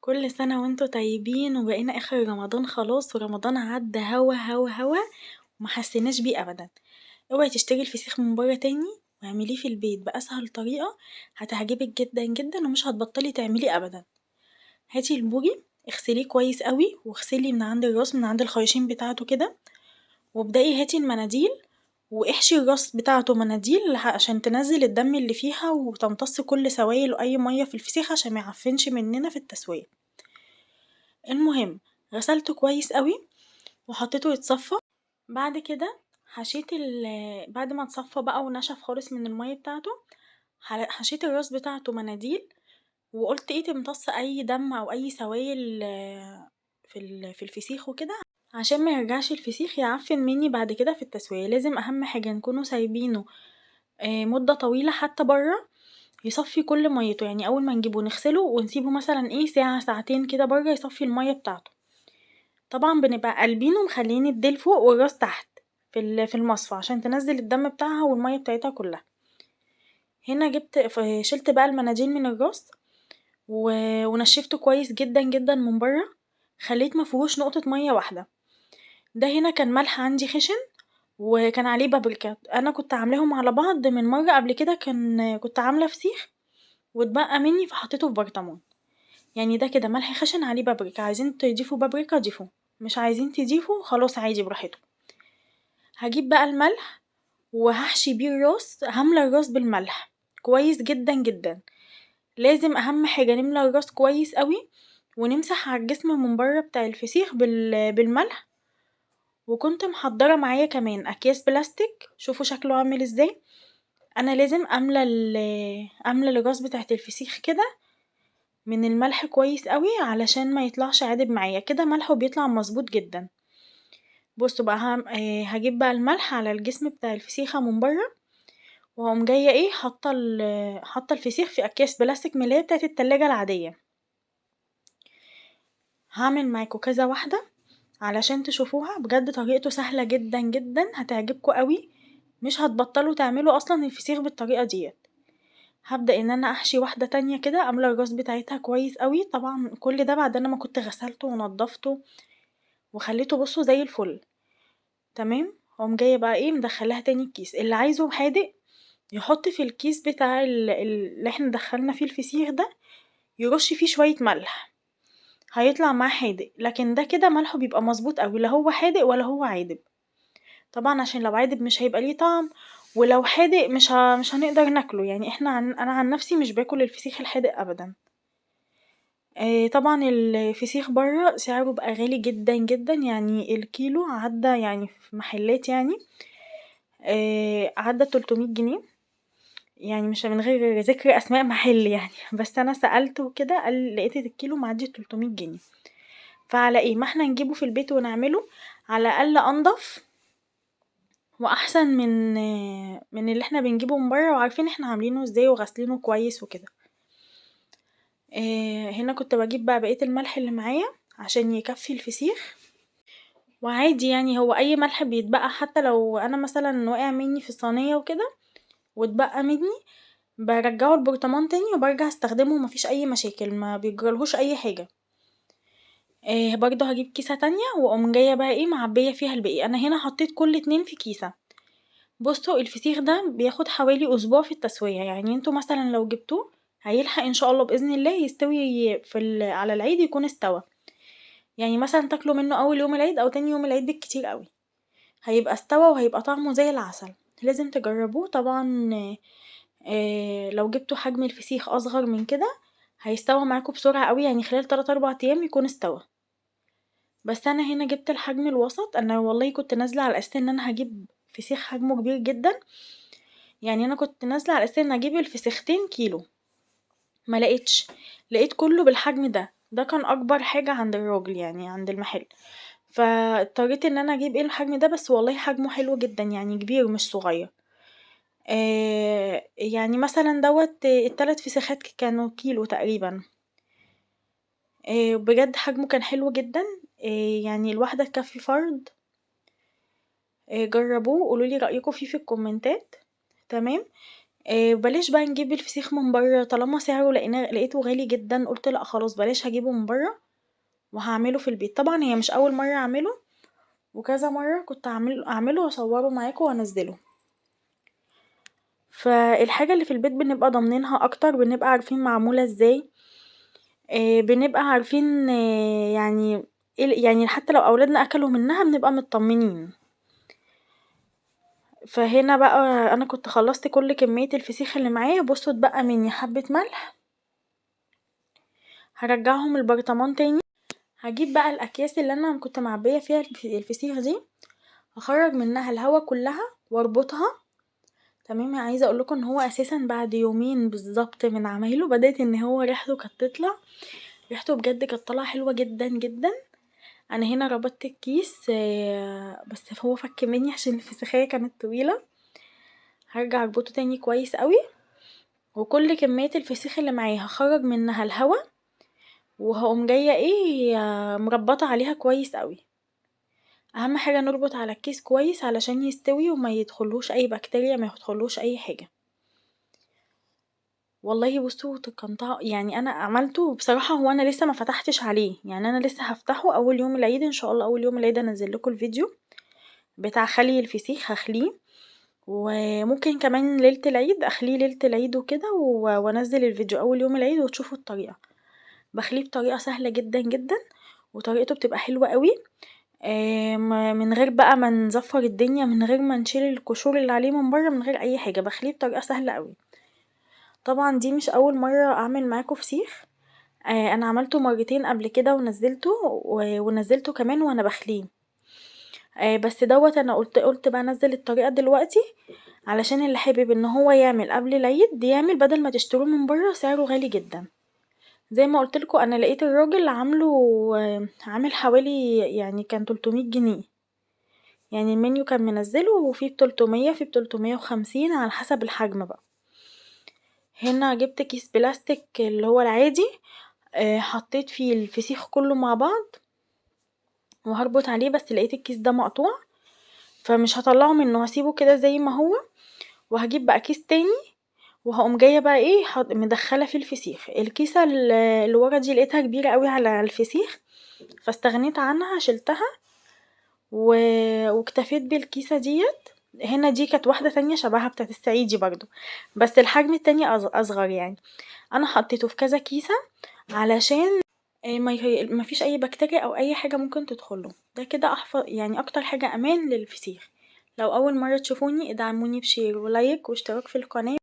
كل سنة وانتوا طيبين وبقينا آخر رمضان خلاص ورمضان عدى هوا هوا هوا ومحسيناش بيه أبدا. اوعي تشتري الفسيخ من بره تاني واعمليه في البيت بأسهل طريقة هتعجبك جدا جدا ومش هتبطلي تعمليه أبدا. هاتي البوري اغسليه كويس قوي واغسلي من عند الراس من عند الخياشيم بتاعته كده، وابدأي هاتي المناديل واحشي الراس بتاعته مناديل عشان تنزل الدم اللي فيها وتمتص كل سوائل وأي مية في الفسيخ عشان ميعفنش مننا في التسوية. المهم غسلته كويس قوي وحطيته يتصفى. بعد كده حشيت بعد ما اتصفى بقى ونشف خالص من المية بتاعته حشيت الراس بتاعته مناديل، وقلت ايه تمتص اي دم او اي سوائل في الفسيخ وكده عشان ما يرجعش الفسيخ يعفن مني بعد كده في التسوية. لازم اهم حاجة نكونوا سايبينه مدة طويلة حتى بره يصفي كل ميته، يعني اول ما نجيبه نغسله ونسيبه مثلا ايه ساعة ساعتين كده بره يصفي المية بتاعته. طبعا بنبقى قلبينه ومخليين الديل فوق والراس تحت في المصفى عشان تنزل الدم بتاعها والمية بتاعتها كلها. هنا شلت بقى المناديل من الراس ونشفته كويس جدا جدا من بره، خليت مفيهوش نقطة مية واحدة. ده هنا كان ملح عندي خشن وكان عليه بابريكا، انا كنت عاملاهم على بعض من مرة قبل كده، كنت عاملة فسيخ واتبقى مني فحطيته في برطمان. يعني ده كده ملح خشن عليه بابريكا، عايزين تضيفوا بابريكا ضيفوا، مش عايزين تضيفوا خلاص عادي براحتكم. هجيب بقى الملح وهحشي بيه الراس، هملى الراس بالملح كويس جدا جدا. لازم اهم حاجة نملى الراس كويس قوي ونمسح على الجسم من بره بتاع الفسيخ بالملح. وكنت محضرة معايا كمان اكياس بلاستيك، شوفوا شكله عامل ازاي. انا لازم املى الراس بتاعت الفسيخ كده من الملح كويس قوي علشان ما يطلعش عادب معايا كده، ملحه بيطلع مظبوط جدا. بصوا بقى هجيب بقى الملح على الجسم بتاع الفسيخة من بره، وهقوم جاية ايه حاطة الفسيخ في اكياس بلاستيك من اللي هي بتاعت التلاجة العادية. هعمل معاكوا كذا واحدة علشان تشوفوها، بجد طريقته سهلة جدا جدا هتعجبكوا قوي، مش هتبطلوا تعملوا اصلا الفسيخ بالطريقة ديت. هبدأ ان انا احشي واحدة تانية كده، املى الراس بتاعتها كويس قوي، طبعا كل ده بعد انا ما كنت غسلته ونضفته وخليته بصوا زي الفل. تمام، هقوم جاية بقى ايه مدخلاها تاني الكيس. اللي عايزه حادق يحط في الكيس بتاع اللي احنا دخلنا فيه الفسيخ ده، يرش فيه شوية ملح هيطلع معاه حادق، لكن ده كده ملحه بيبقى مظبوط قوي، لا هو حادق ولا هو عادب. طبعا عشان لو عادب مش هيبقى ليه طعم، ولو حادق مش هنقدر ناكله. يعني انا عن نفسي مش باكل الفسيخ الحادق ابدا. طبعا الفسيخ بره سعره بقى غالي جدا جدا، يعني الكيلو عدى يعني في محلات يعني عدى 300 جنيه، يعني مش من غير ذكر اسماء محل يعني بس انا سألته كده قال لقيت الكيلو معدي 300 جنيه. فعلى ايه ما احنا نجيبه في البيت ونعمله، على الاقل انضف واحسن من اللي احنا بنجيبه من بره وعارفين احنا عاملينه ازاي وغاسلينه كويس وكده. هنا كنت بجيب بقى بقية الملح اللي معايا عشان يكفي الفسيخ، وعادي يعني هو اي ملح بيتبقى حتى لو انا مثلا وقع مني في الصينية وكده واتبقى مني برجعه البرطمان تاني وبرجع استخدمه، مفيش اي مشاكل، ما بيجرالهوش اي حاجة. برضه هجيب كيسة تانية واقوم جاية بقى ايه معبية فيها الباقي. انا هنا حطيت كل اتنين في كيسة. بصوا الفسيخ ده بياخد حوالي اسبوع في التسوية، يعني انتوا مثلا لو جبتوه هيلحق ان شاء الله باذن الله يستوي على العيد يكون استوى. يعني مثلا تاكلوا منه اول يوم العيد او تاني يوم العيد بالكتير قوي هيبقى استوى وهيبقى طعمه زي العسل. لازم تجربوه طبعا. لو جبتوا حجم الفسيخ اصغر من كده هيستوى معاكم بسرعة قوي، يعني خلال 3-4 ايام يكون استوى. بس انا هنا جبت الحجم الوسط، انا والله كنت نازلة على اساس ان انا هجيب فسيخ حجمه كبير جدا، يعني انا كنت نازلة على اساس ان اجيب الفسيختين كيلو، ما لقيت كله بالحجم ده كان اكبر حاجة عند الراجل يعني عند المحل، فاضطريت ان انا اجيب الحجم ده. بس والله حجمه حلو جدا يعني كبير مش صغير. يعني مثلا التلات فسيخات كانوا كيلو تقريبا. بجد حجمه كان حلو جدا. يعني الواحدة تكفي فرد. جربوه قولولي رأيكم فيه في الكومنتات. تمام. بلاش بقى نجيب الفسيخ من برا طالما سعره لقيته غالي جدا، قلت لأ خلاص بلاش هجيبه من برا وهعمله في البيت. طبعا هي مش أول مرة أعمله، وكذا مرة كنت أعمله وأصوره معاكم وأنزله. فالحاجة اللي في البيت بنبقى ضامنينها أكتر، بنبقى عارفين معمولة ازاي، بنبقى عارفين يعني حتى لو أولادنا أكلوا منها بنبقى مطمنين. فهنا بقى أنا كنت خلصت كل كمية الفسيخ اللي معايا. بصوا اتبقى مني حبة ملح، هرجعهم البرطمان تاني. هجيب بقى الأكياس اللي أنا كنت معبية فيها الفسيخ دي، هخرج منها الهوا كلها واربطها. تمام. عايزة اقولكم ان هو اساسا بعد يومين بالظبط من عمايله بدأت ان هو ريحته كانت تطلع، ريحته بجد كانت طالعة حلوة جدا جدا. انا هنا ربطت الكيس بس هو فك مني عشان الفسيخية كانت طويلة. هرجع اربطه تاني كويس قوي، وكل كمية الفسيخ اللي معايا هخرج منها الهوا، وهقوم جاية مربطة عليها كويس قوي. اهم حاجة نربط على الكيس كويس علشان يستوي وما يدخلوش اي بكتيريا، ما يدخلوش اي حاجة. والله بصوا كان يعني انا عملته بصراحة. هو انا لسه ما فتحتش عليه، يعني انا لسه هفتحه اول يوم العيد ان شاء الله. اول يوم العيد انزل لكم الفيديو بتاع خلي الفسيخ، هخليه وممكن كمان ليلة العيد اخليه ليلة العيد وكده وانزل الفيديو اول يوم العيد وتشوفوا الطريقة. بخليه بطريقة سهلة جدا جدا، وطريقته بتبقى حلوة قوي. من غير بقى ما نزفر الدنيا، من غير ما نشيل القشور اللي عليه من بره، من غير اي حاجة. بخليه بطريقة سهلة قوي. طبعا دي مش اول مرة اعمل معاكم فسيخ، انا عملته مرتين قبل كده ونزلته ونزلته كمان وانا بخليه. بس دوت انا قلت بقى انزل الطريقة دلوقتي علشان اللي حابب ان هو يعمل قبل العيد يعمل، بدل ما تشتروه من بره سعره غالي جدا. زي ما قلتلكوا انا لقيت الراجل عامل حوالي يعني كان 300 جنيه. يعني المنيو كان منزله وفيه ب300 فيه ب350 على حسب الحجم بقى. هنا جبت كيس بلاستيك اللي هو العادي، حطيت فيه الفسيخ كله مع بعض وهربط عليه، بس لقيت الكيس ده مقطوع فمش هطلعه منه، هسيبه كده زي ما هو. وهجيب بقى كيس تاني وهقوم جايه بقى مدخله فيه الفسيخ. الكيسه اللي ورا دي لقيتها كبيره قوي على الفسيخ فاستغنيت عنها، شلتها واكتفيت بالكيسه ديت. هنا دي كانت واحده تانية شبهها بتاعت الصعيدي برضو، بس الحجم التاني اصغر يعني. انا حطيته في كذا كيسه علشان ما فيش اي بكتيريا او اي حاجه ممكن تدخله. ده كده احفظ يعني اكتر حاجه امان للفسيخ. لو اول مره تشوفوني ادعموني بشير ولايك واشتراك في القناه.